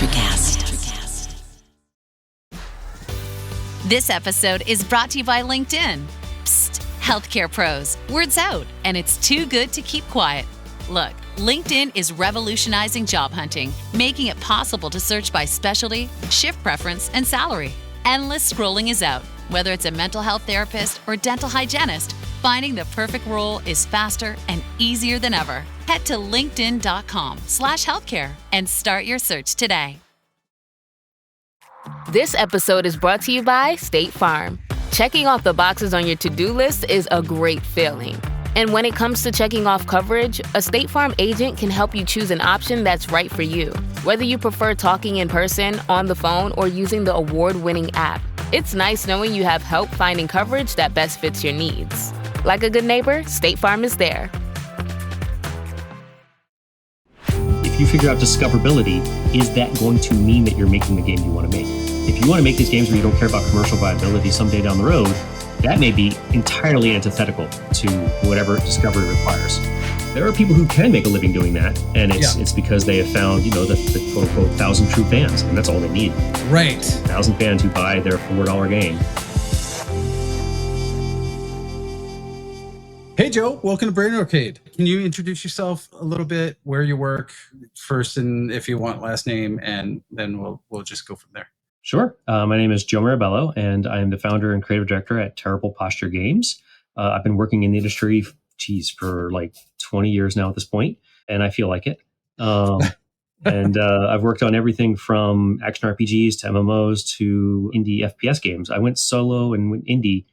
Electrocast. This episode is brought to you by LinkedIn. Psst, healthcare pros, word's out, and it's too good to keep quiet. Look, LinkedIn is revolutionizing job hunting, making it possible to search by specialty, shift preference, and salary. Endless scrolling is out. Whether it's a mental health therapist or dental hygienist, finding the perfect role is faster and easier than ever. Head to linkedin.com/healthcare and start your search today. This episode is brought to you by State Farm. Checking off the boxes on your to-do list is a great feeling. And when it comes to checking off coverage, a State Farm agent can help you choose an option that's right for you. Whether you prefer talking in person, on the phone, or using the award-winning app, it's nice knowing you have help finding coverage that best fits your needs. Like a good neighbor, State Farm is there. If you figure out discoverability, is that going to mean that you're making the game you want to make? If you want to make these games where you don't care about commercial viability someday down the road, that may be entirely antithetical to whatever discovery requires. There are people who can make a living doing that, and it's because they have found, the quote-unquote 1,000 true fans, and that's all they need. Right. 1,000 fans who buy their $4 game. Hey, Joe. Welcome to Brain Arcade. Can you introduce yourself a little bit, where you work first, and if you want last name, and then we'll just go from there. Sure. My name is Joe Mirabello, and I am the founder and creative director at Terrible Posture Games. I've been working in the industry, for like 20 years now at this point, and I feel like it. And I've worked on everything from action RPGs to MMOs to indie FPS games. I went solo and went indie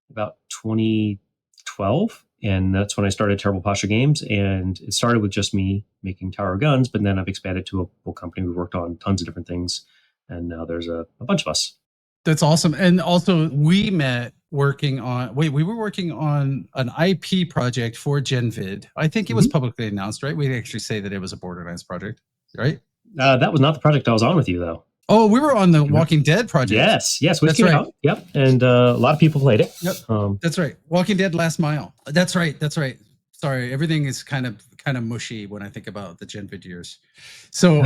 about 2012, and that's when I started Terrible Posture Games. And it started with just me making Tower of Guns, but then I've expanded to a whole company. We've worked on tons of different things. And now there's a bunch of us. That's awesome. And also we met we were working on an IP project for GenVid. I think it was publicly announced, right? We'd actually say that it was a Borderlands project, right? That was not the project I was on with you, though. Oh, we were on the Walking Dead project. Yes, we That's came right. out. Yep, and a lot of people played it. Yep, that's right. Walking Dead Last Mile. That's right. Sorry, everything is kind of mushy when I think about the GenVid years. So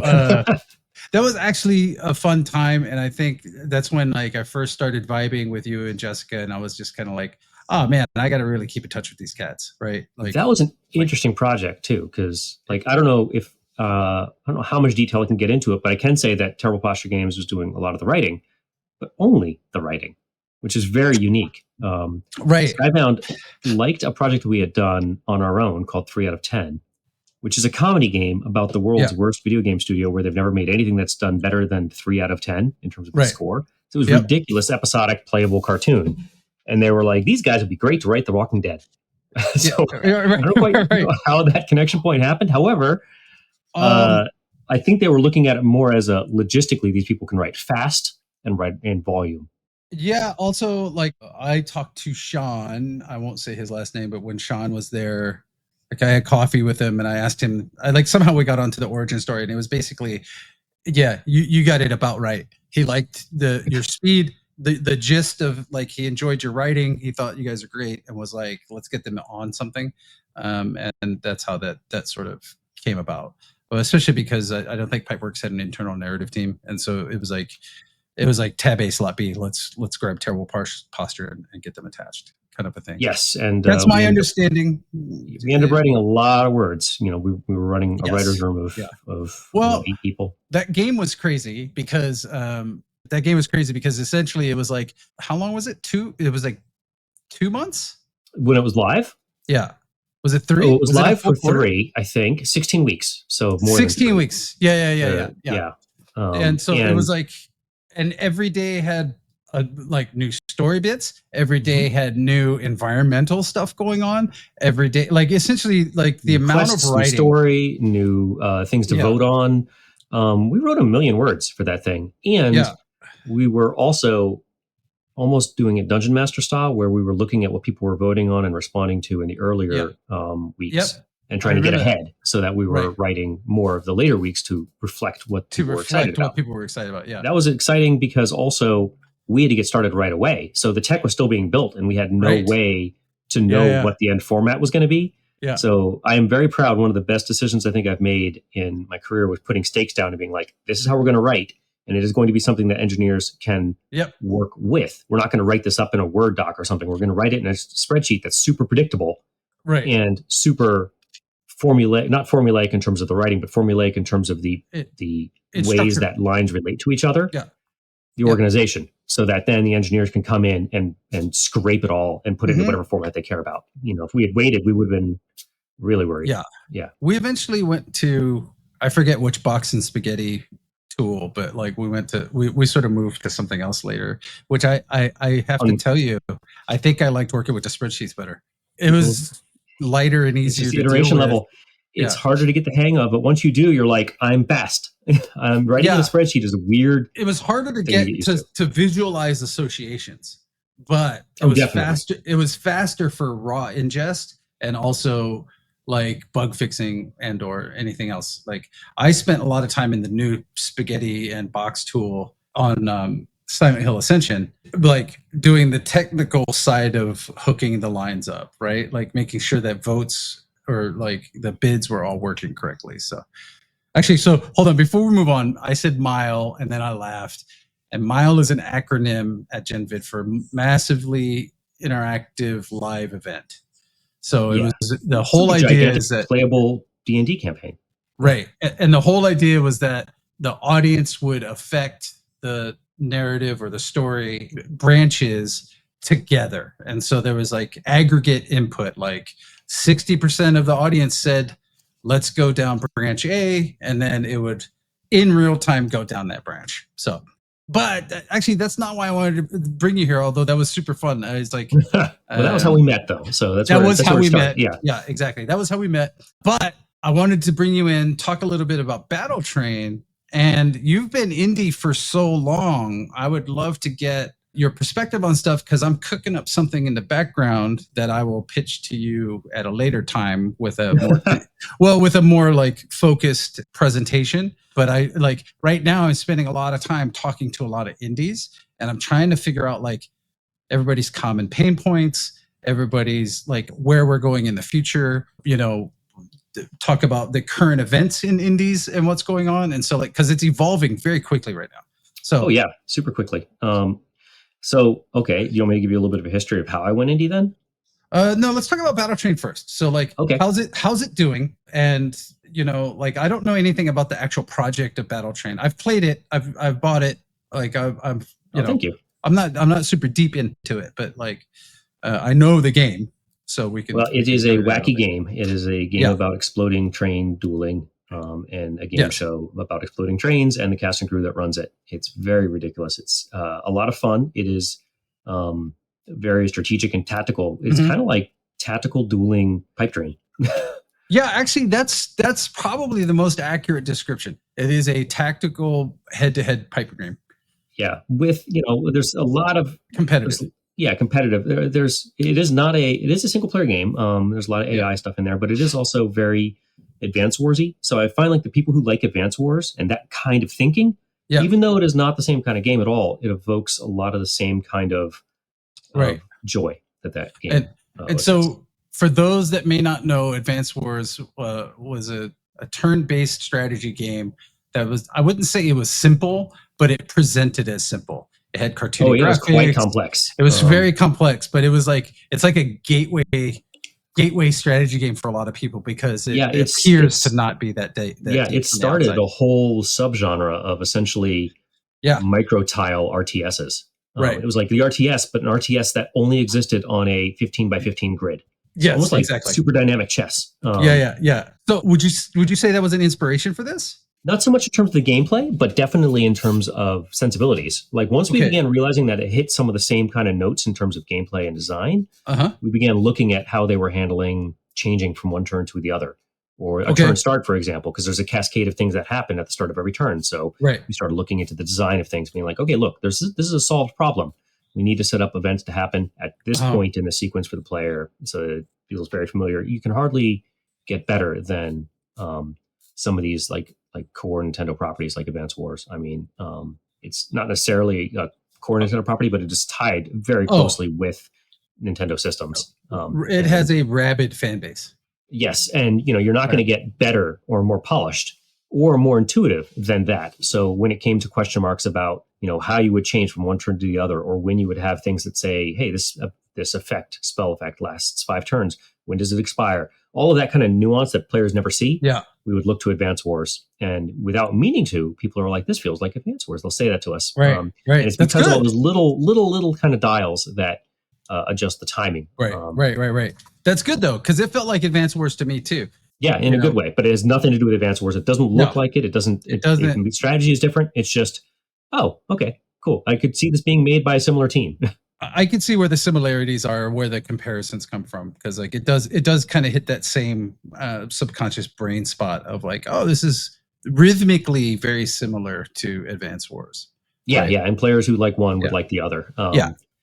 that was actually a fun time, and I think that's when I first started vibing with you and Jessica, and I was just kind of like, oh man, I got to really keep in touch with these cats, right? That was an interesting project too, because I don't know how much detail I can get into it, but I can say that Terrible Posture Games was doing a lot of the writing, but only the writing, which is very unique. Right. I liked a project we had done on our own called 3 out of 10, which is a comedy game about the world's worst video game studio, where they've never made anything that's done better than 3 out of 10 in terms of the score. So it was ridiculous, episodic, playable cartoon. And they were like, these guys would be great to write The Walking Dead. So I don't quite know how that connection point happened. However, I think they were looking at it more as logistically, these people can write fast and write in volume. Yeah. Also, I talked to Sean. I won't say his last name, but when Sean was there, I had coffee with him, and I asked him. Somehow we got onto the origin story, and it was basically, you got it about right. He liked your speed, the gist of he enjoyed your writing. He thought you guys are great, and was like, let's get them on something. And that's how that sort of came about. Well, especially because I don't think Pipeworks had an internal narrative team, and so it was like tab A slot B. Let's grab Terrible Posture and get them attached, kind of a thing. Yes, and that's my understanding. We ended up writing a lot of words. We were running a writer's room of 8 people. That game was crazy because essentially it was how long was it? It was 2 months when it was live. Yeah. Was it 3? It was live for 3, I think. 16 weeks. So more 16 weeks. Yeah. And so it was and every day had new story bits. Every day had new environmental stuff going on. Every day, essentially, the new amount quests, of writing, new story, new things to vote on. We wrote 1 million words for that thing, and we were also almost doing it Dungeon Master style, where we were looking at what people were voting on and responding to in the earlier weeks, and trying to get ahead, so that we were writing more of the later weeks to reflect what people were excited about. Yeah, that was exciting because also we had to get started right away. So the tech was still being built, and we had no way to know what the end format was going to be. Yeah. So I am very proud. One of the best decisions I think I've made in my career was putting stakes down and being like, this is how we're going to write. And it is going to be something that engineers can work with. We're not going to write this up in a Word doc or something. We're going to write it in a spreadsheet that's super predictable, right, and super formulaic, not formulaic in terms of the writing, but formulaic in terms of the ways structured. that lines relate to each other. Yeah. The organization, so that then the engineers can come in and scrape it all and put it in whatever format they care about. If we had waited, we would have been really worried. Yeah. We eventually went to, I forget which box and spaghetti tool, but like we sort of moved to something else later, which I have to tell you, I think I liked working with the spreadsheets better. It was lighter and easier to iteration deal with. level. It's harder to get the hang of, but once you do, you're like, I'm fast. Writing in a spreadsheet is weird. It was harder to get to visualize associations, but it was faster. It was faster for raw ingest and also like bug fixing and or anything else. Like I spent a lot of time in the new spaghetti and box tool on Silent Hill Ascension, like doing the technical side of hooking the lines up, right? Like making sure that votes or like the bids were all working correctly. So hold on, before we move on, I said MILE and then I laughed. And MILE is an acronym at GenVid for Massively Interactive Live Event. So it was the whole idea is that playable D&D campaign. Right. And the whole idea was that the audience would affect the narrative or the story branches together. And so there was like aggregate input, like 60% of the audience said, let's go down branch A, and then it would in real time go down that branch. So, but actually that's not why I wanted to bring you here, although that was super fun. I was like, well, that was how we met though. So that's how we met. Yeah. Yeah, exactly. That was how we met. But I wanted to bring you in, talk a little bit about Battle Train. And you've been indie for so long. I would love to get your perspective on stuff because I'm cooking up something in the background that I will pitch to you at a later time with a more like focused presentation. But I like right now I'm spending a lot of time talking to a lot of indies, and I'm trying to figure out like everybody's common pain points, everybody's like where we're going in the future, talk about the current events in indies and what's going on. And so like, cause it's evolving very quickly right now. So, super quickly. Okay. Do you want me to give you a little bit of a history of how I went indie then? No, let's talk about Battle Train first. So like, how's it doing? And like, I don't know anything about the actual project of Battle Train. I've played it. I've bought it. Like thank you. I'm not super deep into it, but like, I know the game. So we can. Well, it is a wacky game. It is a game about exploding train dueling, and a game show about exploding trains and the cast and crew that runs it. It's very ridiculous. It's a lot of fun. It is very strategic and tactical. It's kind of like tactical dueling pipe dream. Yeah, actually, that's probably the most accurate description. It is a tactical head-to-head pipe dream. Yeah, with there's a lot of competitive. Competitive. It is a single player game. There's a lot of AI stuff in there, but it is also very Advance Warsy. So I find like the people who like Advance Wars and that kind of thinking, even though it is not the same kind of game at all, it evokes a lot of the same kind of joy that game. And so for those that may not know, Advance Wars was a turn-based strategy game that was, I wouldn't say it was simple, but it presented as simple. It had cartoony graphics. It was quite complex. It was very complex, but it's like a gateway strategy game for a lot to because it appears to not be that deep. It started a whole subgenre of essentially micro tile RTSs. Right. It was like the RTS, but an RTS that only existed on a 15 by 15 grid. Yes, almost like exactly. Super dynamic chess. Yeah. So would you say that was an inspiration for this? Not so much in terms of the gameplay, but definitely in terms of sensibilities. Like once we began realizing that it hit some of the same kind of notes in terms of gameplay and design, we began looking at how they were handling changing from one turn to the other, or a turn start, for example, because there's a cascade of things that happen at the start of every turn. So we started looking into the design of things, being like, okay, look, this is a solved problem. We need to set up events to happen at this point in the sequence for the player, so it feels very familiar. You can hardly get better than some of these like core Nintendo properties like Advance Wars. I mean, it's not necessarily a core Nintendo property, but it is tied very closely with Nintendo systems. It has a rabid fan base. Yes, and you're not going to get better or more polished or more intuitive than that. So when it came to question marks about how you would change from one turn to the other, or when you would have things that say, hey, this spell effect lasts 5 turns. When does it expire? All of that kind of nuance that players never see. Yeah. We would look to Advance Wars, and without meaning to, people are like, this feels like Advance Wars. They'll say that to us. Right. Right. And it's because of all those little kind of dials that adjust the timing. Right. That's good though, because it felt like Advance Wars to me too. Yeah, in a good way, but it has nothing to do with Advance Wars. It doesn't look like it. It doesn't. Strategy is different. It's just, oh, okay, cool. I could see this being made by a similar team. I can see where the similarities are, where the comparisons come from, because like it does kind of hit that same subconscious brain spot of like, oh, this is rhythmically very similar to Advance Wars. Yeah, right? And players who like one would like the other.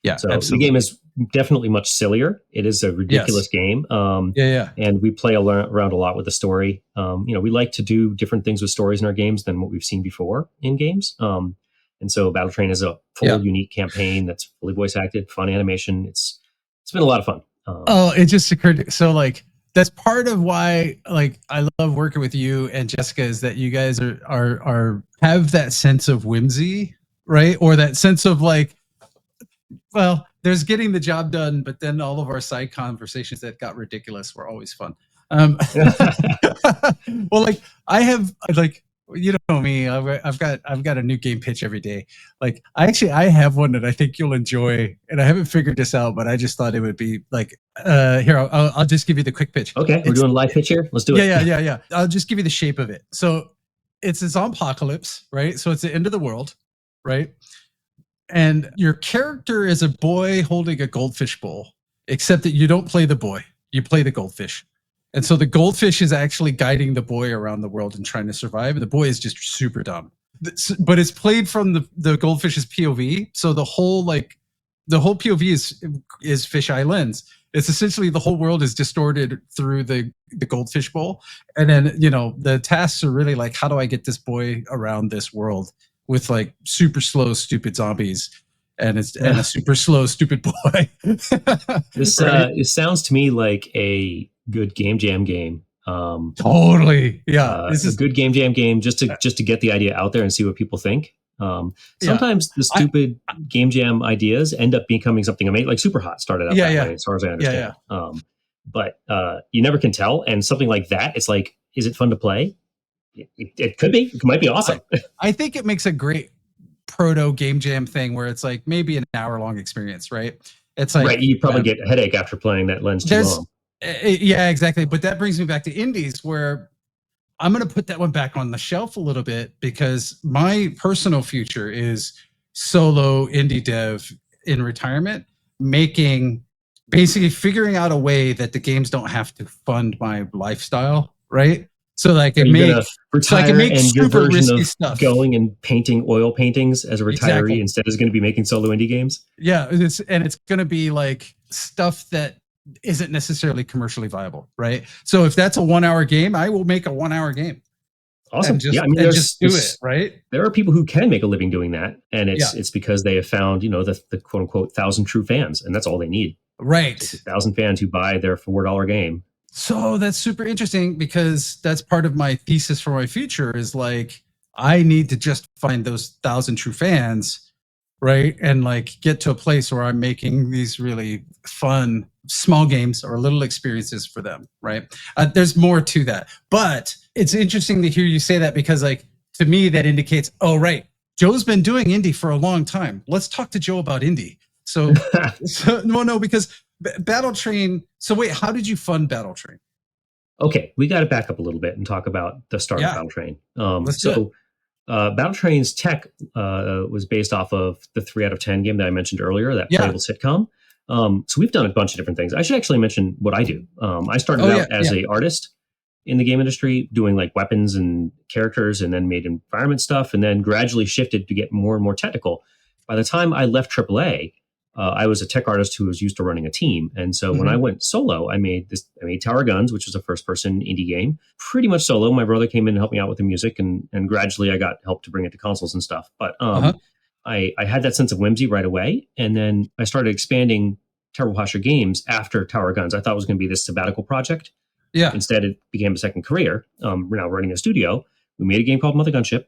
Yeah. So absolutely. the game is definitely much sillier. It is a ridiculous game. And we play around a lot with the story. We like to do different things with stories in our games than what we've seen before in games. And so Battle Train is a full unique campaign that's fully voice acted, fun animation. It's been a lot of fun. It just occurred. So like, that's part of why like I love working with you and Jessica, is that you guys are have that sense of whimsy, right? Or that sense of like, well, there's getting the job done, but then all of our side conversations that got ridiculous were always fun. Well, like I have like, you know me, I've got a new game pitch every day. Like I have one that I think you'll enjoy, and I haven't figured this out, but I just thought it would be like, here, I'll just give you the quick pitch. Okay. We're doing a live pitch here. Let's do it. Yeah. I'll just give you the shape of it. So it's a zompocalypse, right? So it's the end of the world, right? And your character is a boy holding a goldfish bowl, except that you don't play the boy, you play the goldfish. And so the goldfish is actually guiding the boy around the world and trying to survive. And the boy is just super dumb. But it's played from the goldfish's POV. So the whole POV is fisheye lens. It's essentially the whole world is distorted through the goldfish bowl. And then, the tasks are really like, how do I get this boy around this world with like super slow, stupid zombies and a super slow, stupid boy. This it sounds to me like a good game jam game. Totally. Yeah. This is a good game jam game just to get the idea out there and see what people think. Sometimes the stupid game jam ideas end up becoming something amazing, like Super Hot started out that way, as far as I understand. But you never can tell. And something like that, it's like, is it fun to play? It could be. It might be awesome. I think it makes a great proto game jam thing where it's like maybe an hour-long experience, right? It's like you probably get a headache after playing that lens too long. Yeah, exactly. But that brings me back to indies, where I'm going to put that one back on the shelf a little bit, because my personal future is solo indie dev in retirement, basically figuring out a way that the games don't have to fund my lifestyle, right? So like it makes your super version risky of stuff. Going and painting oil paintings as a retiree instead is going to be making solo indie games. Yeah, it's going to be like stuff that isn't necessarily commercially viable, right? So if that's a 1 hour game, I will make a 1 hour game. Awesome. Just do it, right? There are people who can make a living doing that, and it's because they have found the quote unquote 1,000 true fans, and that's all they need. Right, it's 1,000 fans who buy their $4 game. So that's super interesting, because that's part of my thesis for my future is like, I need to just find those 1,000 true fans, right? And like get to a place where I'm making these really fun small games or little experiences for them, right? There's more to that, but it's interesting to hear you say that, because like, to me, that indicates, oh, right, Joe's been doing indie for a long time. Let's talk to Joe about indie. So because Battle Train. So wait, how did you fund Battle Train? Okay, we got to back up a little bit and talk about the start of Battle Train. Battle Train's tech was based off of the 3 out of 10 game that I mentioned earlier, that playable sitcom. So we've done a bunch of different things. I should actually mention what I do. I started out as an artist in the game industry, doing like weapons and characters, and then made environment stuff, and then gradually shifted to get more and more technical. By the time I left AAA, I was a tech artist who was used to running a team. And so when I went solo, I made Tower Guns, which was a first-person indie game, pretty much solo. My brother came in and helped me out with the music, and gradually I got help to bring it to consoles and stuff. But I had that sense of whimsy right away. And then I started expanding Terrible Posture Games after Tower Guns. I thought it was going to be this sabbatical project. Yeah. Instead, it became a second career. We're now running a studio. We made a game called Mother Gunship,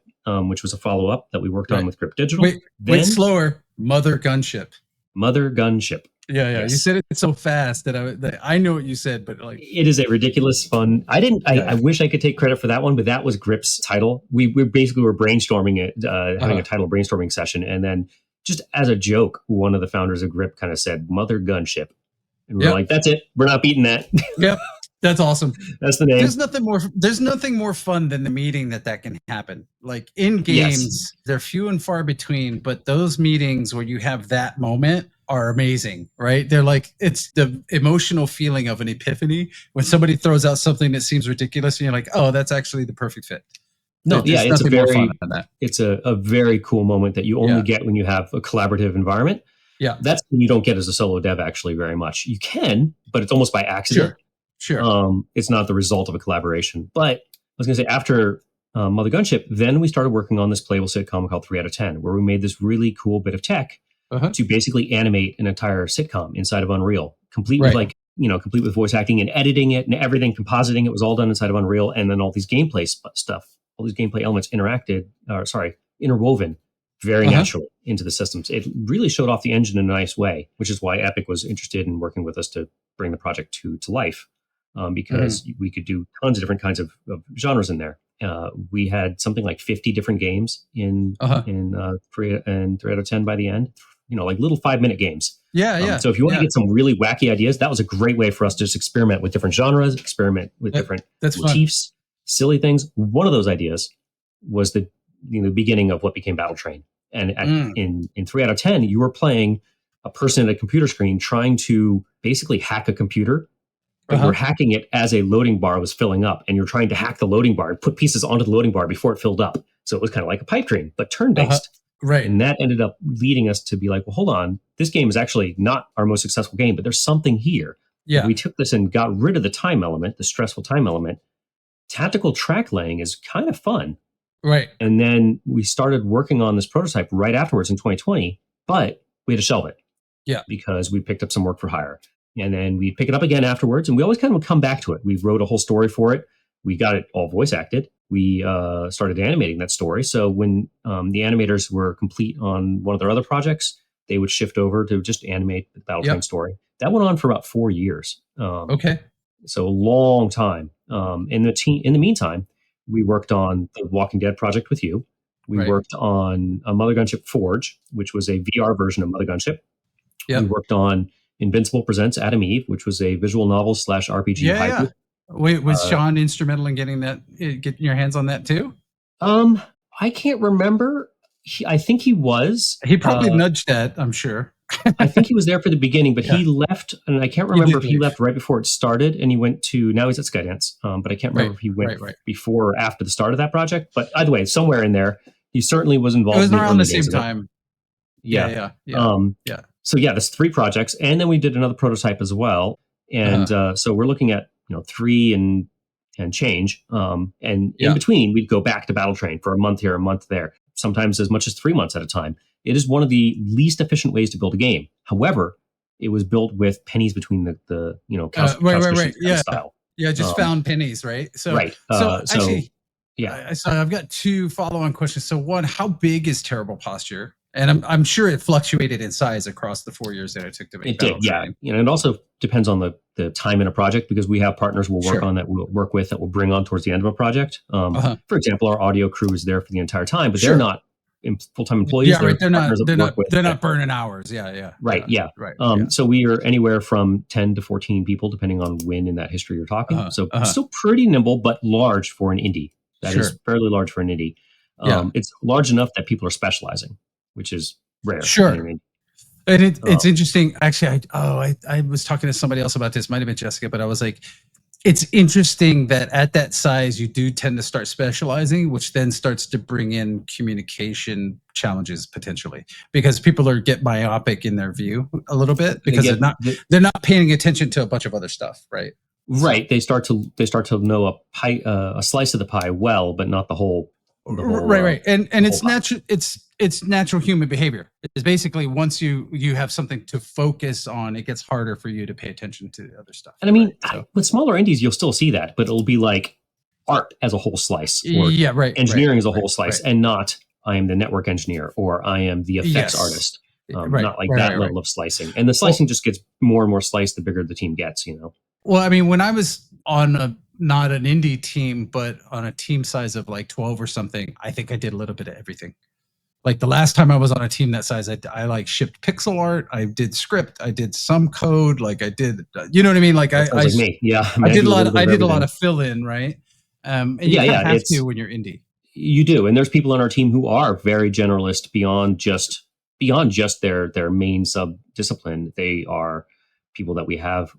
which was a follow-up that we worked on with Grip Digital. Wait, slower. Mother Gunship. Mother Gunship. Yeah. Yes. You said it so fast that I know what you said, but like it is a ridiculous fun. I wish I could take credit for that one, but that was Grip's title. We basically were brainstorming it, having a title brainstorming session, and then just as a joke, one of the founders of Grip kind of said Mother Gunship, and we were like, "That's it. We're not beating that." Yep. That's awesome. That's the name. There's nothing more fun than the meeting that can happen. Like in games, they're few and far between, but those meetings where you have that moment are amazing, right? They're like, it's the emotional feeling of an epiphany when somebody throws out something that seems ridiculous and you're like, oh, that's actually the perfect fit. It's a very cool moment that you only get when you have a collaborative environment. Yeah. That's when you don't get as a solo dev actually very much. You can, but it's almost by accident. Sure. It's not the result of a collaboration. But I was going to say, after Mother Gunship, then we started working on this playable sitcom called 3 out of 10, where we made this really cool bit of tech to basically animate an entire sitcom inside of Unreal, complete with voice acting and editing it and everything, compositing it was all done inside of Unreal, and then all these gameplay stuff, all these gameplay elements interwoven very naturally into the systems. It really showed off the engine in a nice way, which is why Epic was interested in working with us to bring the project to life, because we could do tons of different kinds of genres in there. We had something like 50 different games in 3 out of 10 by the end. Like little 5-minute games. So if you want to get some really wacky ideas, that was a great way for us to just experiment with different genres, experiment with different motifs, silly things. One of those ideas was the beginning of what became Battle Train. And in 3 out of 10, you were playing a person at a computer screen trying to basically hack a computer. But you were hacking it as a loading bar was filling up, and you're trying to hack the loading bar and put pieces onto the loading bar before it filled up. So it was kind of like a pipe dream, but turn-based. Right. And that ended up leading us to be like, well, hold on, this game is actually not our most successful game, but there's something here. Yeah. We took this and got rid of the time element, the stressful time element. Tactical track laying is kind of fun. Right. And then we started working on this prototype right afterwards in 2020, but we had to shelve it. Yeah. Because we picked up some work for hire. And then we pick it up again afterwards, and we always kind of come back to it. We wrote a whole story for it. We got it all voice acted. We started animating that story. So when the animators were complete on one of their other projects, they would shift over to just animate the Battle Train story. That went on for about 4 years. So a long time. In the meantime, we worked on the Walking Dead project with you. We worked on a Mother Gunship Forge, which was a VR version of Mother Gunship. We worked on Invincible Presents Adam Eve, which was a visual novel / RPG hybrid. Wait, was Sean instrumental in getting your hands on that too? I can't remember. I think he was. He probably nudged that, I'm sure. I think he was there for the beginning, but he left, and I can't remember if he left right before it started, and he went to, now he's at Skydance, but I can't remember if he went before or after the start of that project. But either way, somewhere in there, he certainly was involved. It was around the same time. Yeah. So there's 3 projects, and then we did another prototype as well. And so we're looking at 3 and change. And in between, we'd go back to Battle Train for a month here, a month there, sometimes as much as 3 months at a time. It is one of the least efficient ways to build a game. However, it was built with pennies between the style. Yeah, just found pennies, right? So actually, so I've got 2 follow-on questions. So one, how big is Terrible Posture? And I'm sure it fluctuated in size across the 4 years that it took to make. It did, yeah. It also depends on the time in a project, because we have partners we'll work on that we'll work with that we'll bring on towards the end of a project. For example, our audio crew is there for the entire time, but they're not full-time employees. Yeah, right. They're not burning hours. Right. So we are anywhere from 10 to 14 people, depending on when in that history you're talking. So still pretty nimble, but large for an indie. That is fairly large for an indie. It's large enough that people are specializing, which is rare. And it's interesting. Actually, I was talking to somebody else about this. Might have been Jessica, but I was like, it's interesting that at that size, you do tend to start specializing, which then starts to bring in communication challenges potentially, because people get myopic in their view a little bit, because they're not paying attention to a bunch of other stuff, right? Right. They start to know a slice of the pie well, but not the whole Right. And it's natural. It's natural human behavior. It's basically once you have something to focus on, it gets harder for you to pay attention to the other stuff. And I mean, with smaller indies, you'll still see that, but it'll be like art as a whole slice, or engineering as a whole slice, and not I am the network engineer or I am the effects artist. Not like that level of slicing. And the slicing just gets more and more sliced the bigger the team gets, you know. Well, I mean, when I was on not an indie team, but on a team size of like 12 or something, I think I did a little bit of everything. Like the last time I was on a team that size, I like shipped pixel art, I did script, I did some code, like I did, you know what I mean? Like I like me. Yeah. I did a lot of fill in, right? And you have to when you're indie. You do. And there's people on our team who are very generalist beyond just their main sub discipline. They are people that we have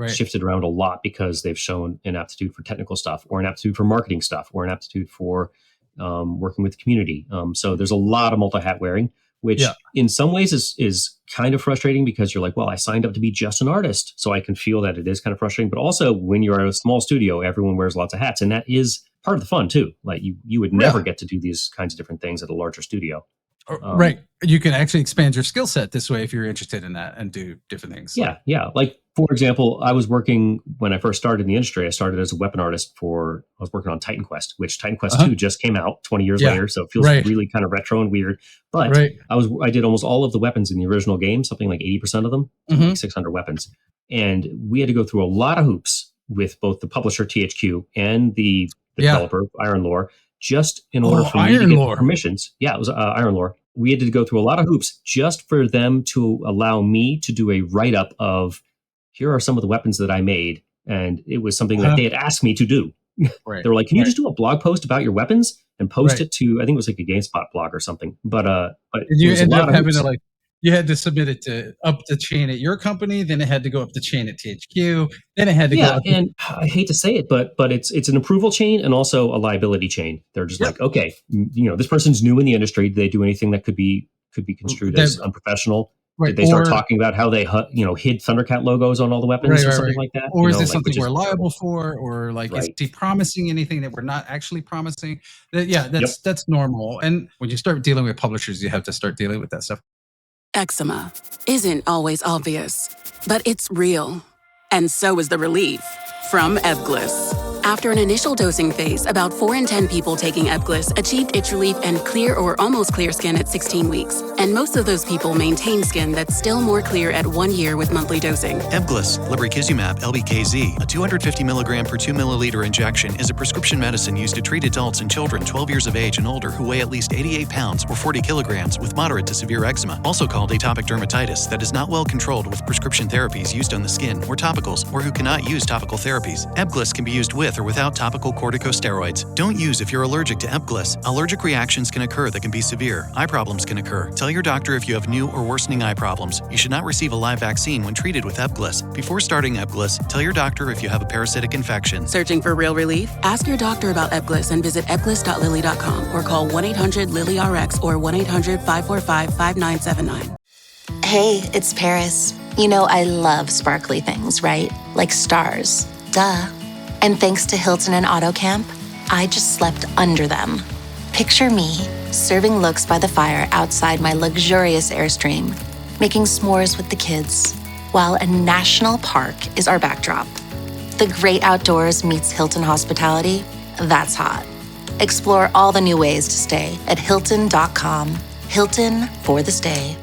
shifted around a lot because they've shown an aptitude for technical stuff, or an aptitude for marketing stuff, or an aptitude for working with the community. So there's a lot of multi-hat wearing, which in some ways is kind of frustrating, because you're like, well, I signed up to be just an artist. So I can feel that it is kind of frustrating. But also when you're at a small studio, everyone wears lots of hats. And that is part of the fun too. Like you would never get to do these kinds of different things at a larger studio. Right. You can actually expand your skill set this way if you're interested in that and do different things. Yeah. Like, for example, I was working, when I first started in the industry, I started as a weapon artist I was working on Titan Quest, which Titan Quest 2 just came out 20 years later. So it feels really kind of retro and weird. But I did almost all of the weapons in the original game, something like 80% of them, like 600 weapons. And we had to go through a lot of hoops with both the publisher THQ and the developer Iron Lore, just in order for me to get permissions. Yeah, it was Iron Lore. We had to go through a lot of hoops just for them to allow me to do a write-up of, here are some of the weapons that I made. And it was something that they had asked me to do. They were like, can you just do a blog post about your weapons and post it to, I think it was like a GameSpot blog or something. But you ended up having to you had to submit it to up the chain at your company, then it had to go up the chain at THQ, then it had to go up. And I hate to say it, but it's an approval chain and also a liability chain. They're just like, okay, this person's new in the industry. Did they do anything that could be construed as unprofessional? Did they start talking about how they hid Thundercat logos on all the weapons or something like that? Or is this something we're liable for? Or is he promising anything that we're not actually promising? That's normal. And when you start dealing with publishers, you have to start dealing with that stuff. Eczema isn't always obvious, but it's real. And so is the relief from Ebglyss. After an initial dosing phase, about 4 in 10 people taking Ebglyss achieved itch relief and clear or almost clear skin at 16 weeks. And most of those people maintain skin that's still more clear at 1 year with monthly dosing. Ebglyss, lebrikizumab LBKZ, a 250 milligram per 2 milliliter injection, is a prescription medicine used to treat adults and children 12 years of age and older who weigh at least 88 pounds or 40 kilograms with moderate to severe eczema, also called atopic dermatitis, that is not well controlled with prescription therapies used on the skin or topicals, or who cannot use topical therapies. Ebglyss can be used with or without topical corticosteroids. Don't use if you're allergic to Ebglyss. Allergic reactions can occur that can be severe. Eye problems can occur. Tell your doctor if you have new or worsening eye problems. You should not receive a live vaccine when treated with Ebglyss. Before starting Ebglyss, tell your doctor if you have a parasitic infection. Searching for real relief? Ask your doctor about Ebglyss and visit ebglyss.lilly.com or call 1-800-LILY-RX or 1-800-545-5979. Hey, it's Paris. You know I love sparkly things, right? Like stars. Duh. And thanks to Hilton and AutoCamp, I just slept under them. Picture me, serving looks by the fire outside my luxurious Airstream, making s'mores with the kids, while a national park is our backdrop. The great outdoors meets Hilton hospitality. That's hot. Explore all the new ways to stay at Hilton.com. Hilton for the stay.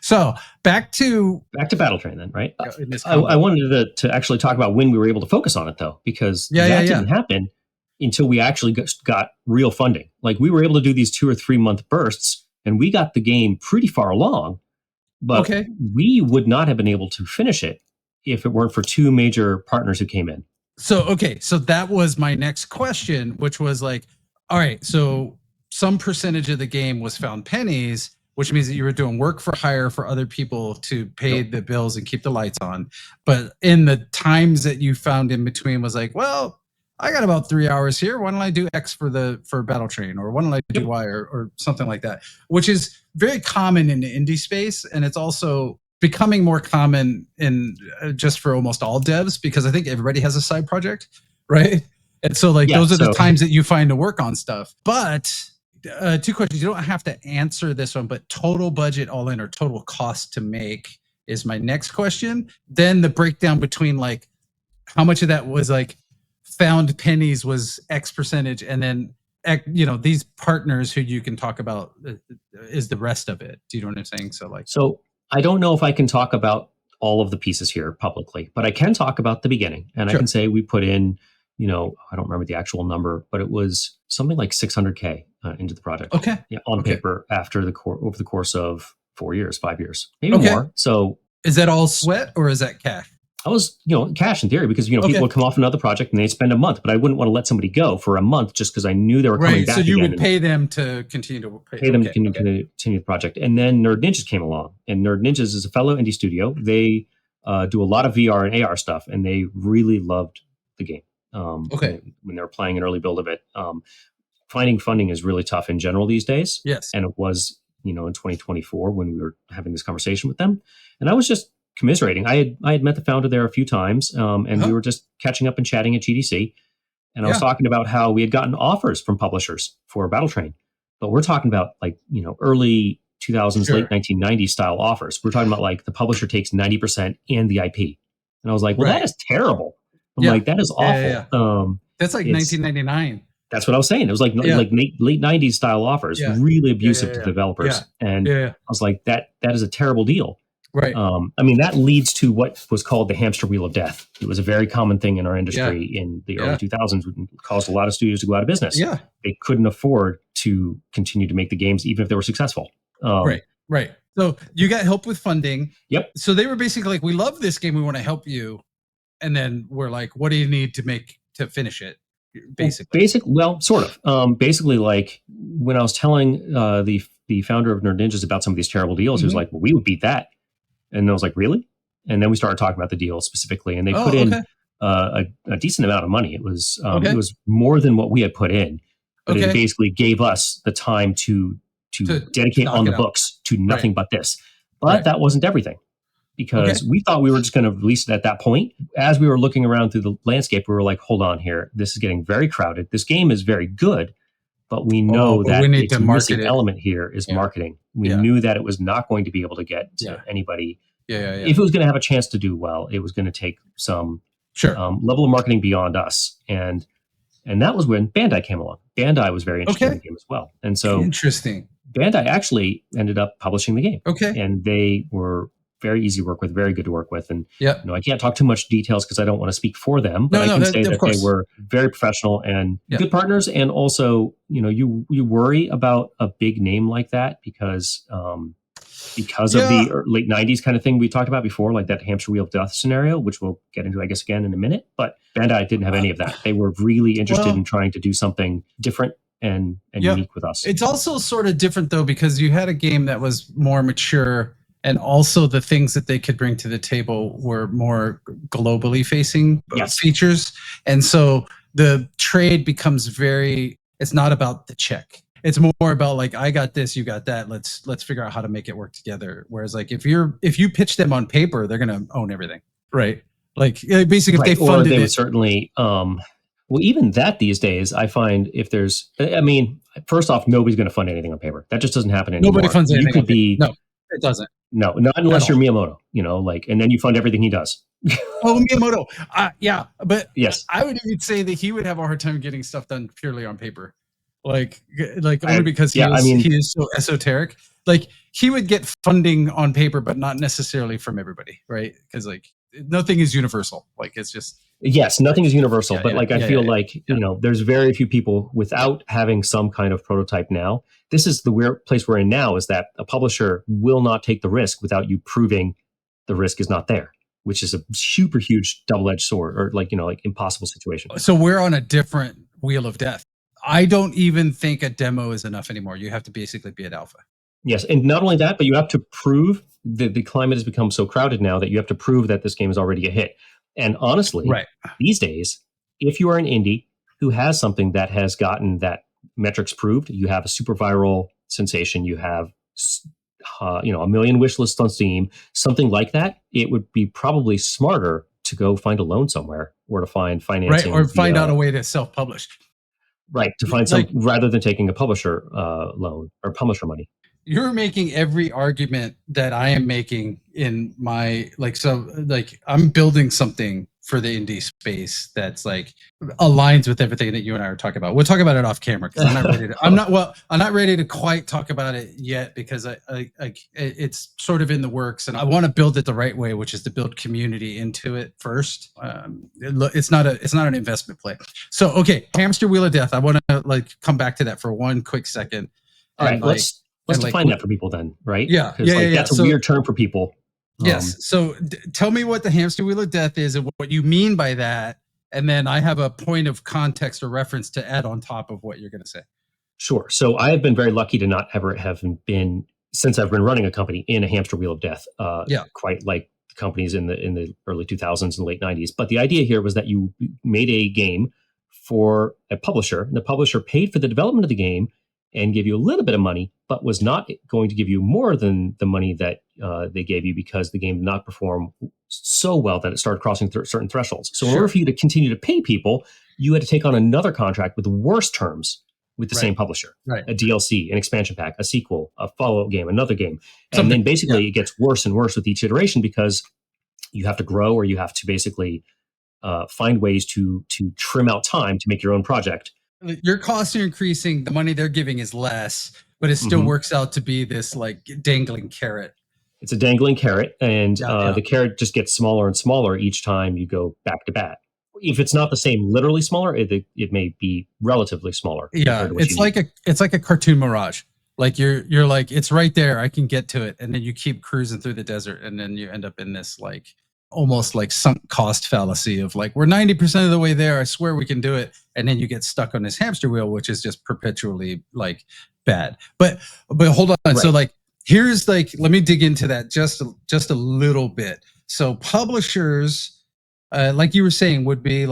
So back to Battle Train then, right? I wanted to actually talk about when we were able to focus on it, though, because that didn't happen until we actually got real funding. Like, we were able to do these 2 or 3 month bursts, and we got the game pretty far along, but we would not have been able to finish it if it weren't for 2 major partners who came in. So that was my next question, which was like, all right, so some percentage of the game was found pennies, which means that you were doing work for hire for other people to pay the bills and keep the lights on. But in the times that you found in between was like, well, I got about 3 hours here. Why don't I do X for Battle Train, or why don't I do Y, or something like that, which is very common in the indie space. And it's also becoming more common in just for almost all devs, because I think everybody has a side project, right? And so like, Yeah, those are the so- times that you find to work on stuff. But 2 questions. You don't have to answer this one, but total budget all in or total cost to make is my next question. Then the breakdown between like how much of that was like found pennies was X percentage, and then these partners who you can talk about is the rest of it. Do you know what I'm saying? So I don't know if I can talk about all of the pieces here publicly, but I can talk about the beginning, and Sure. I can say we put in, I don't remember the actual number, but it was something like $600K into the project. Okay. Yeah, on Okay. paper over the course of 4 years, 5 years, maybe Okay. more. So is that all sweat or is that cash? I was, cash in theory, because, Okay. people would come off another project and they'd spend a month, but I wouldn't want to let somebody go for a month just because I knew they were coming Right. back So you again. would pay them to continue to Pay them okay. to continue the project. And then Nerd Ninjas came along, and Nerd Ninjas is a fellow indie studio. They do a lot of VR and AR stuff, and they really loved the game. Okay. When they were playing an early build of it. Finding funding is really tough in general these days. Yes. And it was, in 2024 when we were having this conversation with them. And I was just commiserating. I had met the founder there a few times, and we were just catching up and chatting at GDC. And I was talking about how we had gotten offers from publishers for Battle Train, but we're talking about like, early 2000s, Sure. late 1990s style offers. We're talking about like the publisher takes 90% and the IP. And I was like, well, Right. that is terrible. I'm Yeah. like, that is awful. Yeah. That's like it's- 1999. That's what I was saying. It was like late 90s style offers, Yeah. really abusive Yeah. to developers. Yeah. And Yeah. I was like, that is a terrible deal. Right. That leads to what was called the hamster wheel of death. It was a very common thing in our industry in the early 2000s. It caused a lot of studios to go out of business. Yeah. They couldn't afford to continue to make the games, even if they were successful. Right. So you got help with funding. Yep. So they were basically like, we love this game. We want to help you. And then we're like, what do you need to finish it? Basically. Sort of. Basically, like when I was telling the founder of Nerd Ninjas about some of these terrible deals, he was like, well, we would beat that. And I was like, really? And then we started talking about the deal specifically, and they put in a decent amount of money. It was more than what we had put in, but it basically gave us the time to dedicate on the books to nothing but this. But that wasn't everything, because we thought we were just going to release it at that point. As we were looking around through the landscape, we were like, hold on here. This is getting very crowded. This game is very good, but we know that its missing element here is marketing. We knew that it was not going to be able to get to anybody. If it was going to have a chance to do well, it was going to take some level of marketing beyond us. And that was when Bandai came along. Bandai was very interested in the game as well. And so interesting. Bandai actually ended up publishing the game. Okay. And they were very easy to work with, very good to work with. And I can't talk too much details because I don't want to speak for them, but I can say that they were very professional and good partners. And also, you worry about a big name like that because of the late 90s kind of thing we talked about before, like that hamster wheel of death scenario, which we'll get into, I guess, again in a minute. But Bandai didn't have any of that. They were really interested in trying to do something different and unique with us. It's also sort of different, though, because you had a game that was more mature, and also the things that they could bring to the table were more globally facing features. And so the trade becomes it's not about the check. It's more about like, I got this, you got that. Let's figure out how to make it work together. Whereas like if you pitch them on paper, they're going to own everything. Right. Like basically if they funded they would it. certainly, even that these days, I find first off, nobody's going to fund anything on paper. That just doesn't happen anymore. Nobody funds anything on paper. No, it doesn't. No, not unless you're Miyamoto, and then you fund everything he does. Miyamoto. But yes, I would even say that he would have a hard time getting stuff done purely on paper. Like only because he is so esoteric. Like he would get funding on paper, but not necessarily from everybody, right? Because like nothing is universal. Like it's just nothing is universal. But I feel like there's very few people without having some kind of prototype now. This is the weird place we're in now, is that a publisher will not take the risk without you proving the risk is not there, which is a super huge double-edged sword, or like impossible situation. So we're on a different wheel of death. I don't even think a demo is enough anymore. You have to basically be at alpha. Yes, and not only that, but you have to prove that the climate has become so crowded now that you have to prove that this game is already a hit. And honestly, these days, if you are an indie who has something that has gotten that metrics proved, you have a super viral sensation, you have a million wish lists on Steam, something like that, it would be probably smarter to go find a loan somewhere or to find financing. Right. Or find out a way to self-publish. Right. To find rather than taking a publisher loan or publisher money. You're making every argument that I am making in my I'm building something for the indie space that's like aligns with everything that you and I are talking about. We'll talk about it off camera because I'm not ready to quite talk about it yet because it's sort of in the works and I want to build it the right way, which is to build community into it first. It's not an investment play. So okay, hamster wheel of death. I want to come back to that for one quick second. All right, let's define that for people then, right? Yeah, that's a weird term for people. Yes. So tell me what the hamster wheel of death is and what you mean by that. And then I have a point of context or reference to add on top of what you're going to say. Sure. So I have been very lucky to not ever have been, since I've been running a company, in a hamster wheel of death, quite like the companies in the early 2000s and late 90s. But the idea here was that you made a game for a publisher, and the publisher paid for the development of the game and give you a little bit of money, but was not going to give you more than the money that they gave you because the game did not perform so well that it started crossing certain thresholds. So in order for you to continue to pay people, you had to take on another contract with worse terms with the same publisher, a DLC, an expansion pack, a sequel, a follow-up game, another game. And then basically it gets worse and worse with each iteration because you have to grow or you have to basically find ways to trim out time to make your own project. Your costs are increasing. The money they're giving is less, but it still works out to be this dangling carrot. It's a dangling carrot, and the carrot just gets smaller and smaller each time you go back to bat. If it's not the same, literally smaller, it may be relatively smaller. Yeah, it's like a cartoon mirage. Like you're like, it's right there. I can get to it, and then you keep cruising through the desert, and then you end up in this almost sunk cost fallacy of we're 90% of the way there. I swear we can do it. And then you get stuck on this hamster wheel, which is just perpetually bad. But hold on. Right. So here's let me dig into that just a little bit. So publishers, like you were saying, would be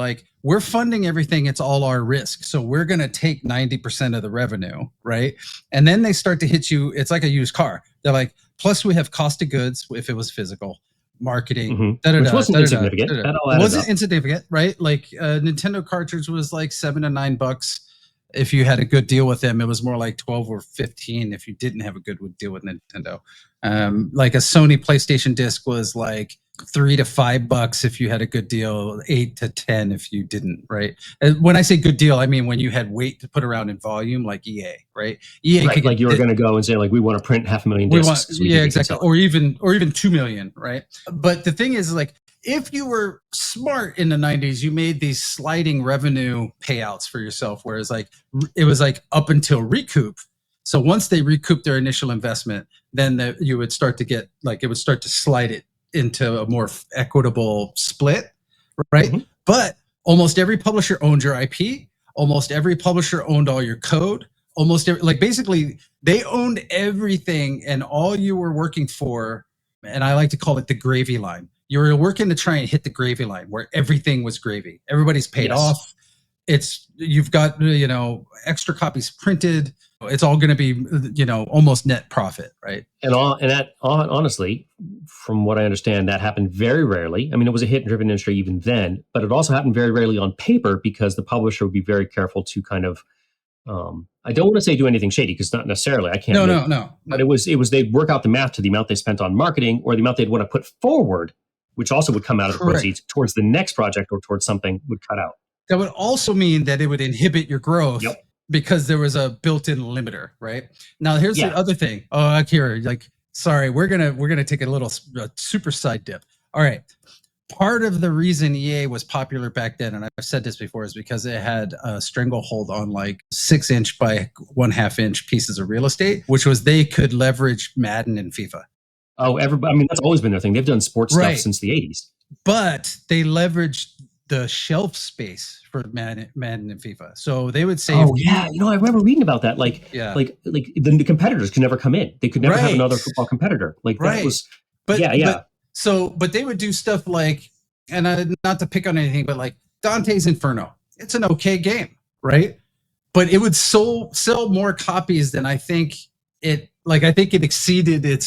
we're funding everything. It's all our risk. So we're going to take 90% of the revenue. Right. And then they start to hit you. It's like a used car. They're plus we have cost of goods if it was physical. Marketing, which wasn't insignificant. It wasn't insignificant, right? Nintendo cartridge was $7 to $9 if you had a good deal with them. It was more like 12 or 15 if you didn't have a good deal with Nintendo. A Sony PlayStation disc was $3 to $5 if you had a good deal, 8 to 10 if you didn't, right? And when I say good deal, I mean when you had weight to put around in volume, like EA, right? EA you were going to go and say we want to print 500,000 discs. Exactly, or even 2 million, right? But the thing is, if you were smart in the 90s, you made these sliding revenue payouts for yourself, whereas it was up until recoup. So once they recoup their initial investment, then you would start to get it would start to slide it into a more equitable split, right? But almost every publisher owned your IP. Almost every publisher owned all your code. Basically they owned everything, and all you were working for, and I like to call it the gravy line. You were working to try and hit the gravy line where everything was gravy. Everybody's paid off. You've got extra copies printed. It's all going to be almost net profit, right? And that honestly, from what I understand, that happened very rarely. I mean, it was a hit-driven industry even then, but it also happened very rarely on paper because the publisher would be very careful to kind of. I don't want to say do anything shady because not necessarily. I can't. No. But it was they'd work out the math to the amount they spent on marketing or the amount they'd want to put forward, which also would come out of the proceeds towards the next project or towards something would cut out. That would also mean that it would inhibit your growth. Yep. Because there was a built-in limiter, right? Now here's the other thing. Oh, Akira, sorry, we're gonna take a super side dip. All right. Part of the reason EA was popular back then, and I've said this before, is because it had a stranglehold on 6-inch by 1/2 inch pieces of real estate, which was they could leverage Madden and FIFA. Oh, that's always been their thing. They've done sports stuff since the 80s. But they leveraged the shelf space for Madden and FIFA. So they would say, I remember reading about that. The competitors could never come in. They could never have another football competitor. That was, but they would do stuff and not to pick on anything, but Dante's Inferno. It's an okay game, right? But it would sell more copies than I think it exceeded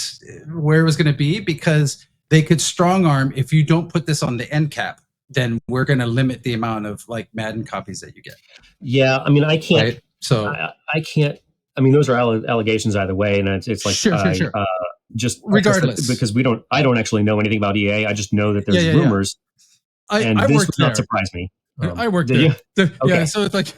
where it was going to be because they could strong arm, if you don't put this on the end cap, then we're going to limit the amount of like Madden copies that you get. Yeah, I mean, I can't. Right? So I can't. I mean, those are allegations either way, and it's like sure. Just Regardless, because I don't actually know anything about EA. I just know that there's rumors, and I this worked would not there. surprise me. I worked did there. you? Okay. Yeah, so it's like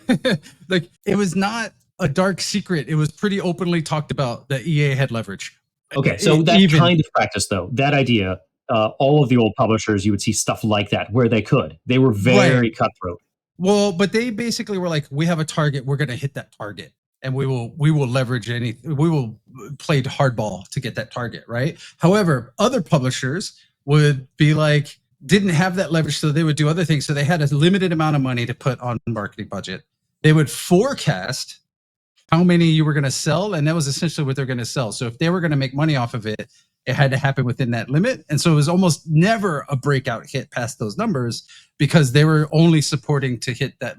like it was not a dark secret. It was pretty openly talked about that EA had leverage. Okay, so that kind of practice, though, that idea, all of the old publishers, you would see stuff like that where they could. They were very cutthroat. Well, but they basically were like, we have a target, we're going to hit that target, and we will leverage we will play hardball to get that target, right? However, other publishers would be like, didn't have that leverage, so they would do other things. So they had a limited amount of money to put on marketing budget. They would forecast how many you were going to sell, and that was essentially what they're going to sell. So if they were going to make money off of it, it had to happen within that limit. And so it was almost never a breakout hit past those numbers because they were only supporting to hit that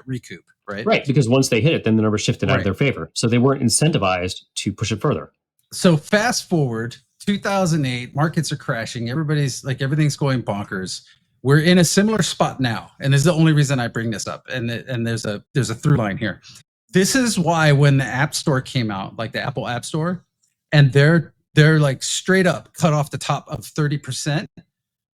recoup, right? Right, because once they hit it, then the numbers shifted out of their favor. So they weren't incentivized to push it further. So fast forward, 2008, markets are crashing. Everybody's like, everything's going bonkers. We're in a similar spot now. And this is the only reason I bring this up. And there's a through line here. This is why when the App Store came out, like the Apple App Store, and they're like straight up cut off the top of 30%,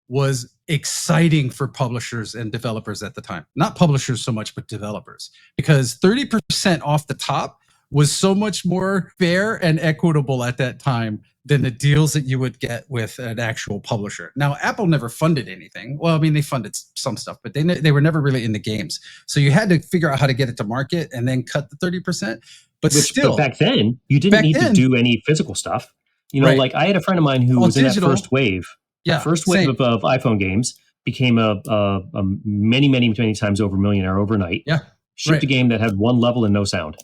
was exciting for publishers and developers at the time. Not publishers so much, but developers. Because 30% off the top was so much more fair and equitable at that time than the deals that you would get with an actual publisher. Now, Apple never funded anything. Well, I mean, they funded some stuff, but they were never really in the games. So you had to figure out how to get it to market and then cut the 30%. But back then, you didn't need to do any physical stuff. You know, like I had a friend of mine who was digital, in that first wave. Yeah, first wave of iPhone games, became a many times over millionaire overnight. Yeah. Shipped a game that had one level and no sound.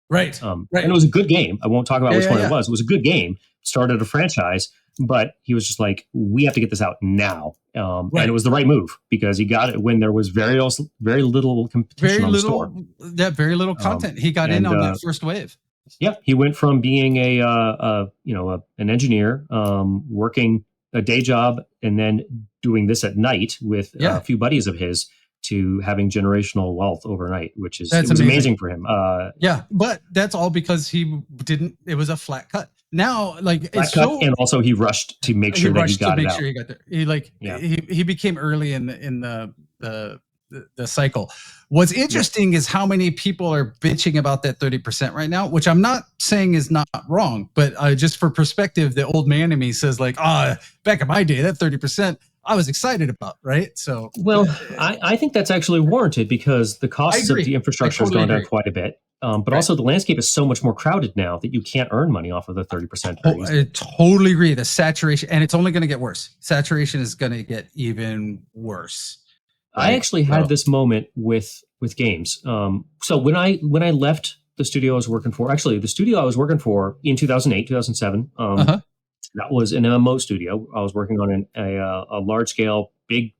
Right. And it was a good game. I won't talk about which one it was. It was a good game. Started a franchise, but he was just like, we have to get this out now. And it was the right move because he got it when there was very little competition on the store. Very little content. He got in on that first wave. Yeah, he went from being an engineer, working a day job, and then doing this at night with a few buddies of his, to having generational wealth overnight, which is amazing for him. But that's all because it was a flat cut. Now, like flat cut, and also he rushed to make sure that he got it out. He got there. He became early in the cycle. What's interesting is how many people are bitching about that 30% right now, which I'm not saying is not wrong, but just for perspective, the old man in me says like, back in my day, that 30%, I was excited about, right? So, I think that's actually warranted because the costs of the infrastructure has gone down quite a bit. But also the landscape is so much more crowded now that you can't earn money off of the 30%. I totally agree. The saturation, and it's only going to get worse. Saturation is going to get even worse. Right? I actually had this moment with games. So when I left the studio I was working for, actually the studio I was working for in 2008, 2007, that was an MMO studio. I was working on a large scale, big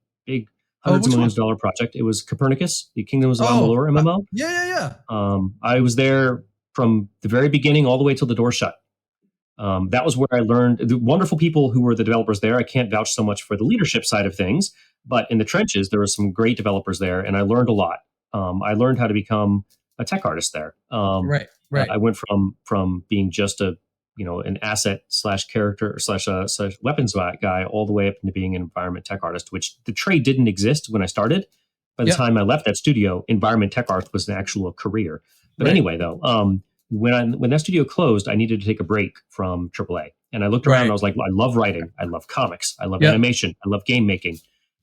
hundreds of millions of dollar project. It was Copernicus, the Kingdoms of Amalur MMO. I was there from the very beginning all the way till the door shut. That was where I learned the wonderful people who were the developers there. I can't vouch so much for the leadership side of things, but in the trenches, there were some great developers there, and I learned a lot. I learned how to become a tech artist there. Right. I went from being just an asset / character / weapons guy all the way up into being an environment tech artist, which the trade didn't exist when I started. By the time I left that studio, environment tech art was an actual career. But anyway, though, when that studio closed, I needed to take a break from AAA. And I looked around and I was like, I love writing. I love comics. I love animation. I love game making.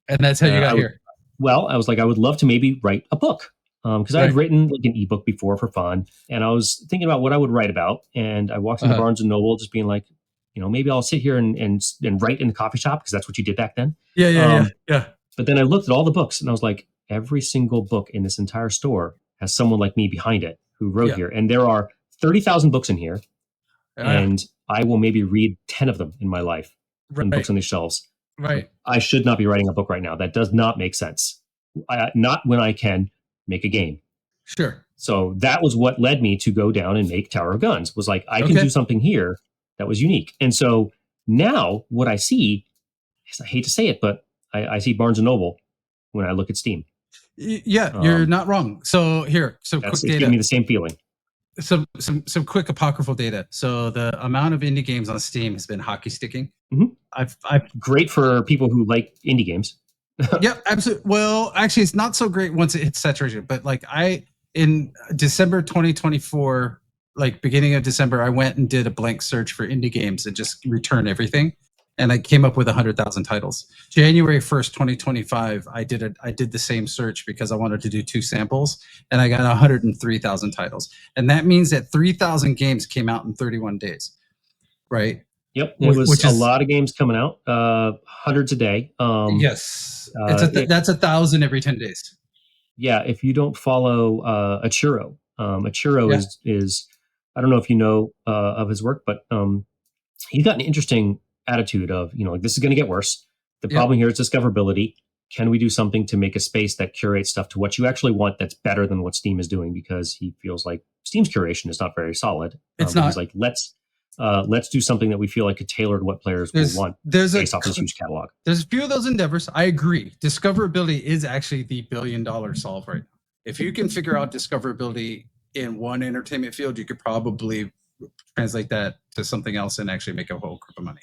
And that's how you got here. Well, I was like, I would love to maybe write a book. Because I had written like an ebook before for fun, and I was thinking about what I would write about. And I walked into Barnes and Noble, just being like, maybe I'll sit here and write in the coffee shop because that's what you did back then. Yeah. But then I looked at all the books, and I was like, every single book in this entire store has someone like me behind it who wrote here, and there are 30,000 books in here, and I will maybe read 10 of them in my life. From books on these shelves. Right. I should not be writing a book right now. That does not make sense. Not when I can make a game. Sure. So that was what led me to go down and make Tower of Guns. Was like, I can do something here that was unique. And so now what I see guess I hate to say it, but I see Barnes and Noble when I look at Steam. Yeah, you're not wrong. So here, quick It's data. giving me the same feeling. Some quick apocryphal data. So the amount of indie games on Steam has been hockey sticking. Mhm. I've Great for people who like indie games. Yep, absolutely. Well, actually, it's not so great once it hits saturation. But like in December 2024, like beginning of December, I went and did a blank search for indie games and just returned everything, and I came up with 100,000 titles. January 1st, 2025, I did the same search because I wanted to do 2 samples, and I got 103,000 titles, and that means that 3,000 games came out in 31 days, right? Yep, it was a lot of games coming out, hundreds a day. Yes, that's 1,000 every 10 days. Yeah, if you don't follow Achiro, is I don't know if you know of his work, but he's got an interesting attitude of, like, this is going to get worse. The problem here is discoverability. Can we do something to make a space that curates stuff to what you actually want that's better than what Steam is doing? Because he feels like Steam's curation is not very solid. It's not. He's like, let's do something that we feel like could tailor to what players will want based off this huge catalog. There's a few of those endeavors. I agree. Discoverability is actually the billion-dollar solve right now. If you can figure out discoverability in one entertainment field, you could probably translate that to something else and actually make a whole group of money.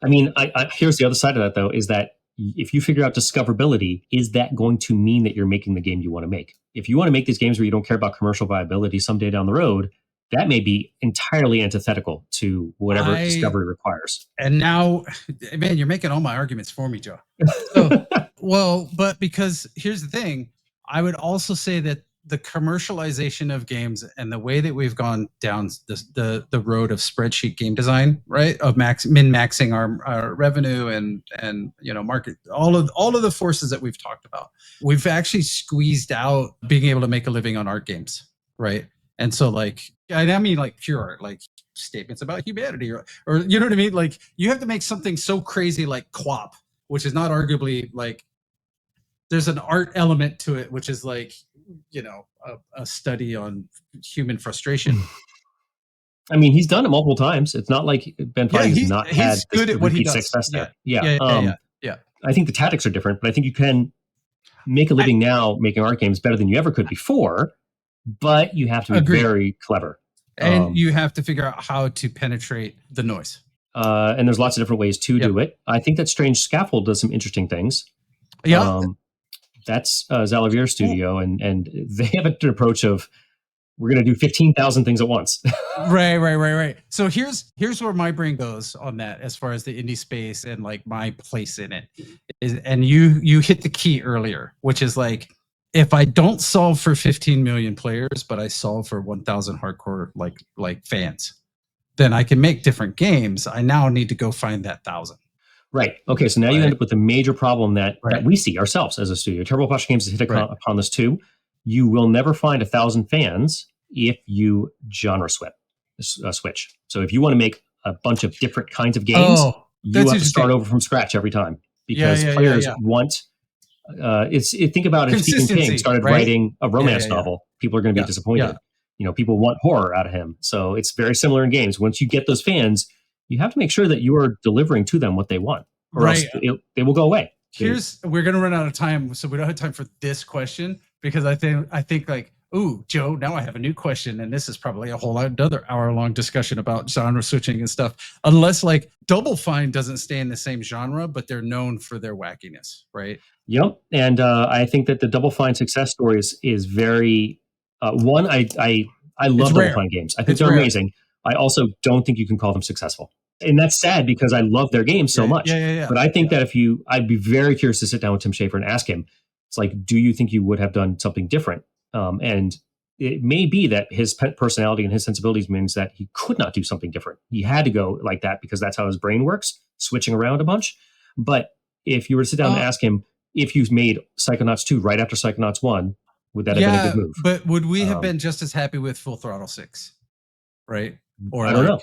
I mean, here's the other side of that, though, is that if you figure out discoverability, is that going to mean that you're making the game you want to make? If you want to make these games where you don't care about commercial viability someday down the road, that may be entirely antithetical to whatever discovery requires. And now, man, you're making all my arguments for me, Joe. So, well, but because here's the thing, I would also say that the commercialization of games and the way that we've gone down the road of spreadsheet game design, right, of min-maxing our revenue and market, all of the forces that we've talked about, we've actually squeezed out being able to make a living on art games, right? And so, like, I mean, like pure art, like statements about humanity, or you know what I mean? Like, you have to make something so crazy like QWOP, which is not arguably like, there's an art element to it, which is like, a study on human frustration. I mean, he's done it multiple times. It's not like Ben Feige's not had good at what he does. success there. Yeah. I think the tactics are different, but I think you can make a living now making art games better than you ever could before. But you have to be very clever. And you have to figure out how to penetrate the noise. And there's lots of different ways to do it. I think that Strange Scaffold does some interesting things. Yeah. That's Zalavier's studio, and they have an approach of, we're going to do 15,000 things at once. Right. So here's where my brain goes on that, as far as the indie space and like my place in it is, and you hit the key earlier, which is like, if I don't solve for 15 million players, but I solve for 1,000 hardcore like fans, then I can make different games. I now need to go find that 1,000. Right. Okay. So now you end up with a major problem that we see ourselves as a studio. Terrible Posture Games has hit upon this too. You will never find 1,000 fans if you genre switch. So if you want to make a bunch of different kinds of games, you have to start over from scratch every time, because players want. Think about if Stephen King started writing a romance novel, people are going to be disappointed. People want horror out of him. So it's very similar in games. Once you get those fans, you have to make sure that you are delivering to them what they want, or else they will go away. We're going to run out of time, so we don't have time for this question, because I think like, ooh, Joe, now I have a new question, and this is probably a whole other hour-long discussion about genre switching and stuff. Unless like Double Fine doesn't stay in the same genre, but they're known for their wackiness, right? Yep, and I think that the Double Fine success story is very one. I love Double Fine games. I think they're amazing. I also don't think you can call them successful. And that's sad, because I love their games so much. But I think that I'd be very curious to sit down with Tim Schafer and ask him, it's like, do you think you would have done something different? And it may be that his personality and his sensibilities means that he could not do something different. He had to go like that because that's how his brain works, switching around a bunch. But if you were to sit down and ask him, if you made Psychonauts 2 right after Psychonauts 1, would that have been a good move? But would we have been just as happy with Full Throttle 6? Right? Or I don't know.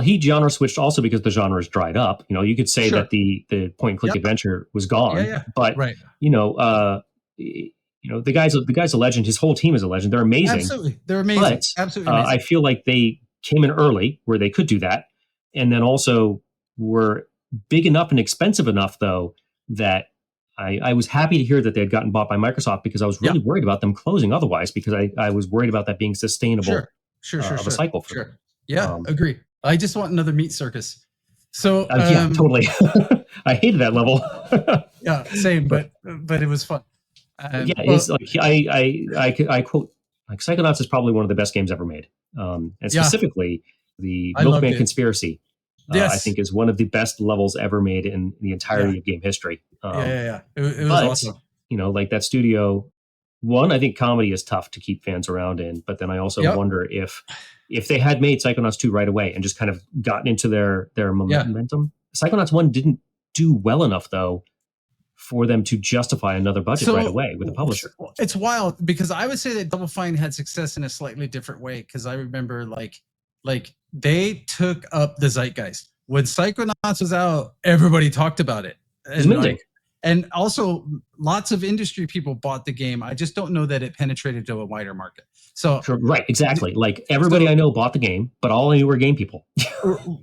He genre switched also because the genre is dried up. You could say that the point and click adventure was gone. But the guy's a legend. His whole team is a legend. They're amazing. Absolutely, they're amazing. But Absolutely amazing. I feel like they came in early where they could do that, and then also were big enough and expensive enough, though, that I was happy to hear that they had gotten bought by Microsoft, because I was really worried about them closing otherwise, because I was worried about that being sustainable of a cycle for them. Yeah, agree. I just want another meat circus. So yeah, totally. I hated that level. Yeah, same, but it was fun. It's like I quote, like, Psychonauts is probably one of the best games ever made. And specifically, the Milkman Conspiracy, I think, is one of the best levels ever made in the entirety of game history. It was awesome. Like that studio, one, I think comedy is tough to keep fans around in, but then I also wonder if they had made Psychonauts 2 right away and just kind of gotten into their momentum. Psychonauts 1 didn't do well enough, though, for them to justify another budget right away with the publisher. It's wild, because I would say that Double Fine had success in a slightly different way, because I remember like they took up the zeitgeist. When Psychonauts was out, everybody talked about it. And also lots of industry people bought the game. I just don't know that it penetrated to a wider market. So right, exactly. Like everybody I know bought the game, but all I knew were game people.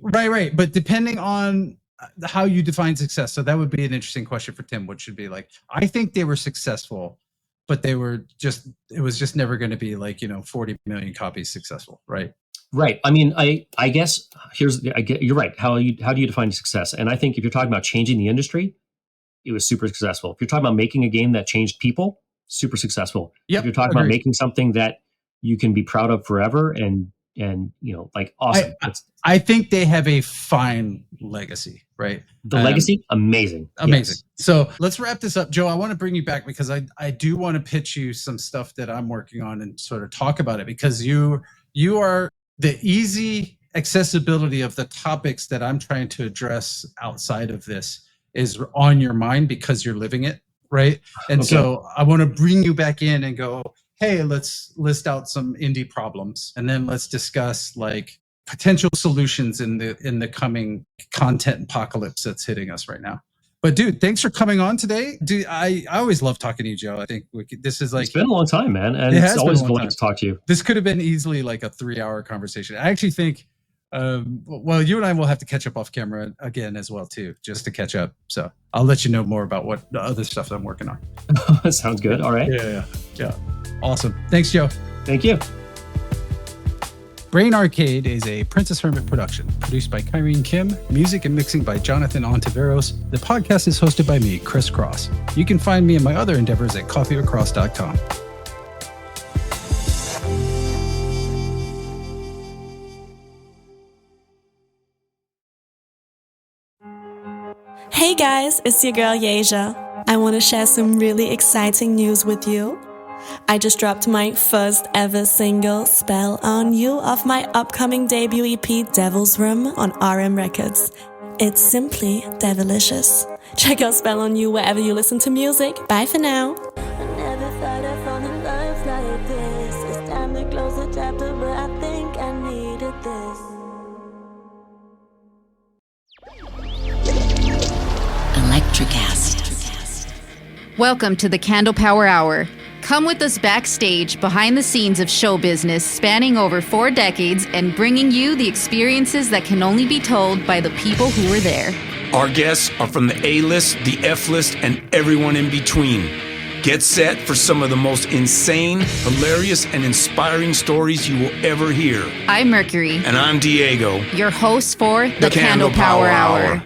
Right. But depending on how you define success, so that would be an interesting question for Tim. What should be like? I think they were successful, but it was just never going to be like 40 million copies successful, right? Right. I mean, I guess you're right. How do you define success? And I think if you're talking about changing the industry, it was super successful. If you're talking about making a game that changed people, super successful. If you're talking about making something that you can be proud of forever and like awesome. I think they have a fine legacy, right? The legacy, amazing. Yes. So let's wrap this up. Joe, I want to bring you back, because I do want to pitch you some stuff that I'm working on and sort of talk about it, because you are the easy accessibility of the topics that I'm trying to address outside of this is on your mind, because you're living it, right? And so I want to bring you back in and go, hey, let's list out some indie problems, and then let's discuss like potential solutions in the coming content apocalypse that's hitting us right now. But dude, thanks for coming on today. Dude, I always love talking to you, Joe. I think this is like, it's been a long time, man, and it's always great to talk to you. This could have been easily like a 3-hour conversation. I actually think, well, you and I will have to catch up off camera again as well too, just to catch up. So I'll let you know more about what the other stuff I'm working on. Sounds good. All right. Yeah. Awesome. Thanks, Joe. Thank you. Brain Arcade is a Princess Hermit production, produced by Kyrene Kim, music and mixing by Jonathan Ontiveros. The podcast is hosted by me, Chris Cross. You can find me and my other endeavors at coffeewithcross.com. Hey guys, it's your girl Yasia. I want to share some really exciting news with you. I just dropped my first ever single, Spell on You, off my upcoming debut EP, Devil's Room, on RM Records. It's simply devilicious. Check out Spell on You wherever you listen to music. Bye for now. I never thought I'd fall in love like this. It's time to close the chapter, but I think I needed this. Electricast. Welcome to the Candle Power Hour. Come with us backstage behind the scenes of show business spanning over 4 decades and bringing you the experiences that can only be told by the people who were there. Our guests are from the A-list, the F-list, and everyone in between. Get set for some of the most insane, hilarious, and inspiring stories you will ever hear. I'm Mercury. And I'm Diego. Your hosts for the Candle Power Hour.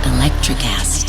Electricast.